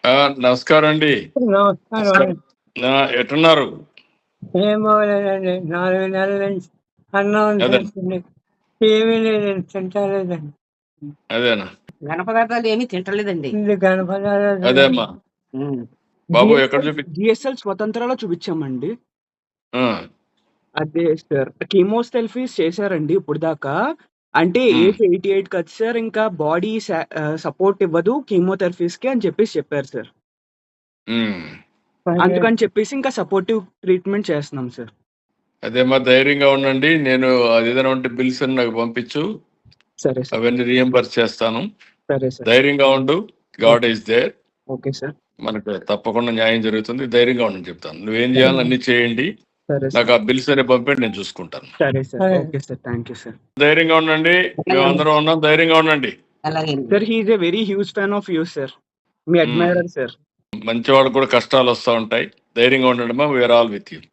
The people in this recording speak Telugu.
ఆ! నమస్కారం అండి. నమస్కారం. ఎట్టున్నారు? ఏం బాగోలేదండి. 4 నెలల నుంచి అన్నం అదే. తింటుంది. ఏమీ లేదండి. తింటలేదండి. అదేనా? ఘన పదార్థాలు ఏమీ తింటలేదండి. ఇది గణపదాలు అదే అమ్మా. బాబు ఎక్కడ చూపి జిఎస్ఎల్ స్వతంత్రాలో చూపించామండి. ఆ! అదే సార్. కీమోథెరపీస్ చేశారండి ఇప్పటిదాకా. అంటే ఏజ్ 88 కదా సార్. ఇంకా బాడీ సపోర్ట్ ఇవ్వదు కీమోథెరపీస్‌కి అని చెప్పారు సార్. హ్మ్. అందుకని చెప్పేసి ఇంకా సపోర్టివ్ ట్రీట్మెంట్ చేస్తున్నాం సార్. అదేమ్మా, ధైర్యంగా ఉండండి. నేను అదేదైనా ఉంటే బిల్స్ అని నాకు పంపించు. సరే సార్. అవన్నీ రీయింబర్స్ చేస్తాను. సరే సార్. ధైర్యంగా ఉండు. God is there. Okay sir. మనకు తప్పకుండా న్యాయం జరుగుతుంది. ధైర్యంగా ఉండని చెప్తాను. నువ్వేం చేయాలో అన్నీ చేయండి. సరే నాకు సార్. ఆ బిల్స్ అనే పంపండి, నేను చూసుకుంటాను. సరే సార్. సరే. Okay sir. Thank you sir. ధైర్యంగా ఉండండి. మేమందరం ఉన్నాం. ధైర్యంగా ఉండండి. అలాగే sir he is a very huge fan of you sir. మీ అడ్మైరర్ సార్. మంచి వాళ్ళకు కూడా కష్టాలు వస్తూ ఉంటాయి. ధైర్యంగా ఉండండి. We are all with you.